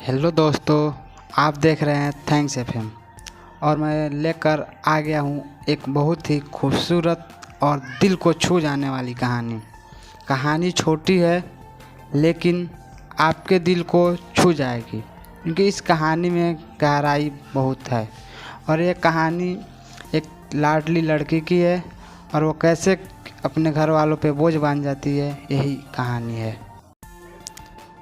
Hello दोस्तों, आप देख रहे हैं थैंक्स एफएम और मैं लेकर आ गया हूँ एक बहुत ही खूबसूरत और दिल को छू जाने वाली कहानी छोटी है लेकिन आपके दिल को छू जाएगी क्योंकि इस कहानी में गहराई बहुत है। और ये कहानी एक लाडली लड़की की है और वो कैसे अपने घर वालों पे बोझ बन जाती है, यही कहानी है।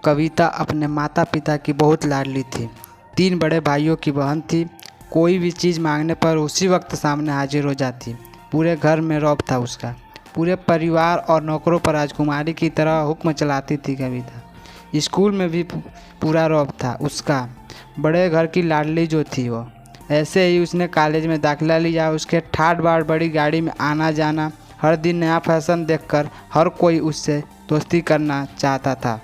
कविता अपने माता पिता की बहुत लाडली थी। 3 बड़े भाइयों की बहन थी। कोई भी चीज़ मांगने पर उसी वक्त सामने हाजिर हो जाती। पूरे घर में रौब था उसका। पूरे परिवार और नौकरों पर राजकुमारी की तरह हुक्म चलाती थी कविता। स्कूल में भी पूरा रौब था उसका। बड़े घर की लाडली जो थी वो। ऐसे ही उसने कॉलेज में दाखिला लिया। उसके ठाट बाट बड़ी गाड़ी में आना जाना, हर दिन नया फैशन देखकर हर कोई उससे दोस्ती करना चाहता था।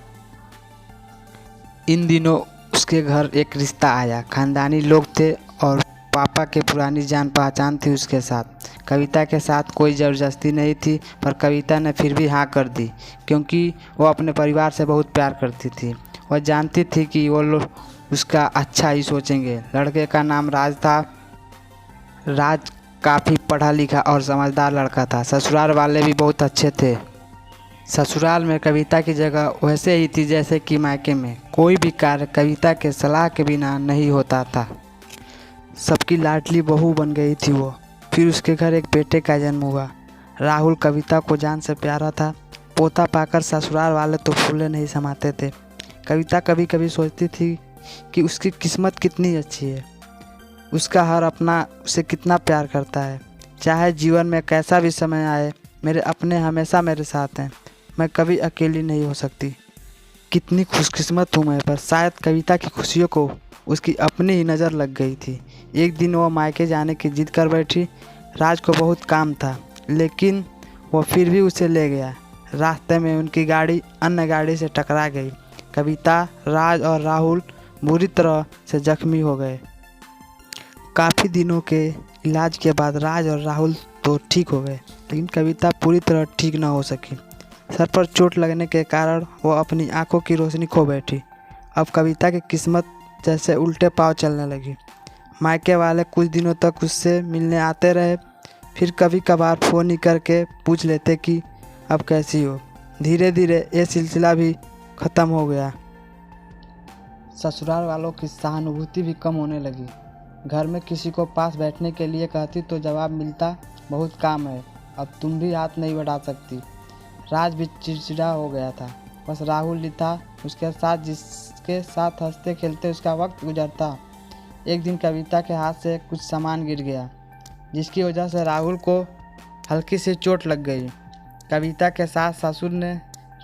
इन दिनों उसके घर एक रिश्ता आया। खानदानी लोग थे और पापा के पुरानी जान पहचान थी उसके साथ। कविता के साथ कोई ज़बरदस्ती नहीं थी, पर कविता ने फिर भी हाँ कर दी क्योंकि वो अपने परिवार से बहुत प्यार करती थी। वह जानती थी कि वो लोग उसका अच्छा ही सोचेंगे। लड़के का नाम राज था। राज काफ़ी पढ़ा लिखा और समझदार लड़का था। ससुराल वाले भी बहुत अच्छे थे। ससुराल में कविता की जगह वैसे ही थी जैसे कि मायके में। कोई भी कार्य कविता के सलाह के बिना नहीं होता था। सबकी लाडली बहू बन गई थी वो। फिर उसके घर एक बेटे का जन्म हुआ। राहुल कविता को जान से प्यारा था। पोता पाकर ससुराल वाले तो फूले नहीं समाते थे। कविता कभी कभी सोचती थी कि उसकी किस्मत कितनी अच्छी है। उसका हर अपना उसे कितना प्यार करता है। चाहे जीवन में कैसा भी समय आए, मेरे अपने हमेशा मेरे साथ हैं। मैं कभी अकेली नहीं हो सकती। कितनी खुशकिस्मत हूँ मैं। पर शायद कविता की खुशियों को उसकी अपनी ही नज़र लग गई थी। एक दिन वो मायके जाने की जिद कर बैठी। राज को बहुत काम था लेकिन वो फिर भी उसे ले गया। रास्ते में उनकी गाड़ी अन्य गाड़ी से टकरा गई। कविता, राज और राहुल बुरी तरह से जख्मी हो गए। काफ़ी दिनों के इलाज के बाद राज और राहुल तो ठीक हो गए लेकिन कविता पूरी तरह ठीक न हो सकी। सर पर चोट लगने के कारण वो अपनी आंखों की रोशनी खो बैठी। अब कविता की किस्मत जैसे उल्टे पांव चलने लगी। मायके वाले कुछ दिनों तक उससे मिलने आते रहे, फिर कभी कभार फ़ोन ही करके पूछ लेते कि अब कैसी हो। धीरे धीरे ये सिलसिला भी ख़त्म हो गया। ससुराल वालों की सहानुभूति भी कम होने लगी। घर में किसी को पास बैठने के लिए कहती तो जवाब मिलता, बहुत काम है, अब तुम भी हाथ नहीं बढ़ा सकती। राज भी चिड़चिड़ा हो गया था। बस राहुल ही था उसके साथ, जिसके साथ हंसते खेलते उसका वक्त गुजरता। एक दिन कविता के हाथ से कुछ सामान गिर गया जिसकी वजह से राहुल को हल्की सी चोट लग गई। कविता के साथ ससुर ने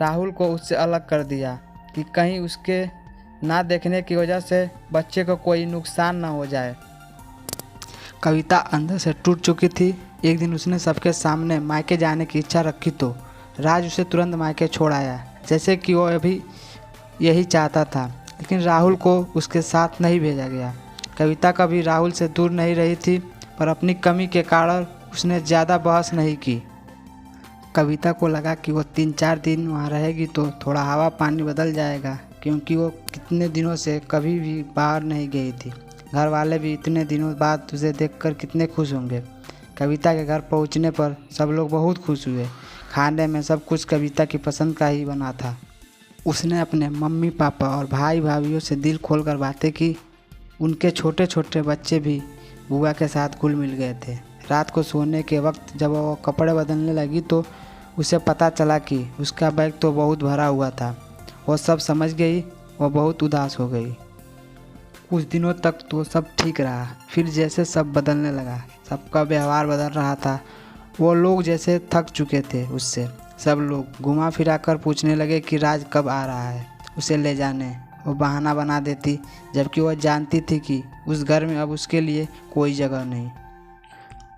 राहुल को उससे अलग कर दिया कि कहीं उसके ना देखने की वजह से बच्चे को कोई नुकसान ना हो जाए। कविता अंदर से टूट चुकी थी। एक दिन उसने सबके सामने मायके जाने की इच्छा रखी तो राज उसे तुरंत मायके छोड़ आया, जैसे कि वो अभी यही चाहता था। लेकिन राहुल को उसके साथ नहीं भेजा गया। कविता कभी राहुल से दूर नहीं रही थी, पर अपनी कमी के कारण उसने ज़्यादा बहस नहीं की। कविता को लगा कि वो 3-4 दिन वहाँ रहेगी तो थोड़ा हवा पानी बदल जाएगा, क्योंकि वो कितने दिनों से कभी भी बाहर नहीं गई थी। घर वाले भी इतने दिनों बाद उसे देखकर कितने खुश होंगे। कविता के घर पहुँचने पर सब लोग बहुत खुश हुए। खाने में सब कुछ कविता की पसंद का ही बना था। उसने अपने मम्मी पापा और भाई भाभीयों से दिल खोलकर बातें की। उनके छोटे छोटे बच्चे भी बुआ के साथ घुल मिल गए थे। रात को सोने के वक्त जब वो कपड़े बदलने लगी तो उसे पता चला कि उसका बैग तो बहुत भरा हुआ था। वो सब समझ गई। वो बहुत उदास हो गई। कुछ दिनों तक तो सब ठीक रहा, फिर जैसे सब बदलने लगा। सबका व्यवहार बदल रहा था। वो लोग जैसे थक चुके थे उससे। सब लोग घुमा फिरा कर पूछने लगे कि राज कब आ रहा है उसे ले जाने। वो बहाना बना देती, जबकि वह जानती थी कि उस घर में अब उसके लिए कोई जगह नहीं।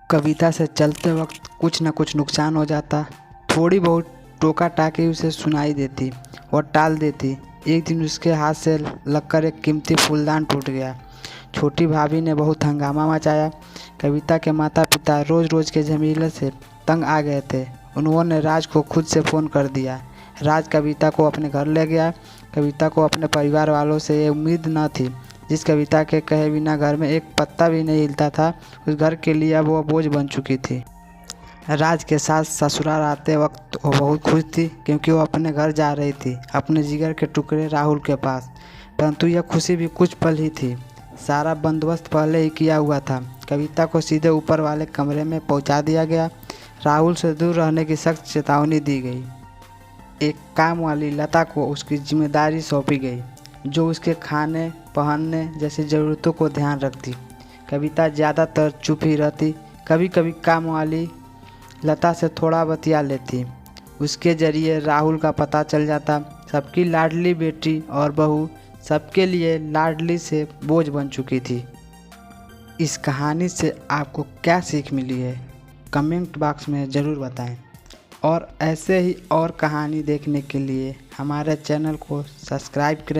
कविता से चलते वक्त कुछ न कुछ नुकसान हो जाता। थोड़ी बहुत टोका टाकी उसे सुनाई देती, वो टाल देती। एक दिन उसके हाथ से लगकर एक कीमती फूलदान टूट गया। छोटी भाभी ने बहुत हंगामा मचाया। कविता के माता पिता रोज़ रोज़ के झमेले से तंग आ गए थे। उन्होंने राज को खुद से फ़ोन कर दिया। राज कविता को अपने घर ले गया। कविता को अपने परिवार वालों से ये उम्मीद न थी। जिस कविता के कहे बिना घर में एक पत्ता भी नहीं हिलता था, उस घर के लिए अब वो बोझ बन चुकी थी। राज के साथ ससुराल आते वक्त वो बहुत खुश थी, क्योंकि वो अपने घर जा रही थी, अपने जिगर के टुकड़े राहुल के पास। परंतु यह खुशी भी कुछ पल ही थी। सारा बंदोबस्त पहले ही किया हुआ था। कविता को सीधे ऊपर वाले कमरे में पहुंचा दिया गया। राहुल से दूर रहने की सख्त चेतावनी दी गई। एक काम वाली लता को उसकी जिम्मेदारी सौंपी गई, जो उसके खाने पहनने जैसी ज़रूरतों को ध्यान रखती। कविता ज़्यादातर चुप ही रहती। कभी कभी काम वाली लता से थोड़ा बतिया लेती। उसके ज़रिए राहुल का पता चल जाता। सबकी लाडली बेटी और बहू सबके लिए लाडली से बोझ बन चुकी थी। इस कहानी से आपको क्या सीख मिली है, कमेंट बॉक्स में ज़रूर बताएं। और ऐसे ही और कहानी देखने के लिए हमारे चैनल को सब्सक्राइब करें।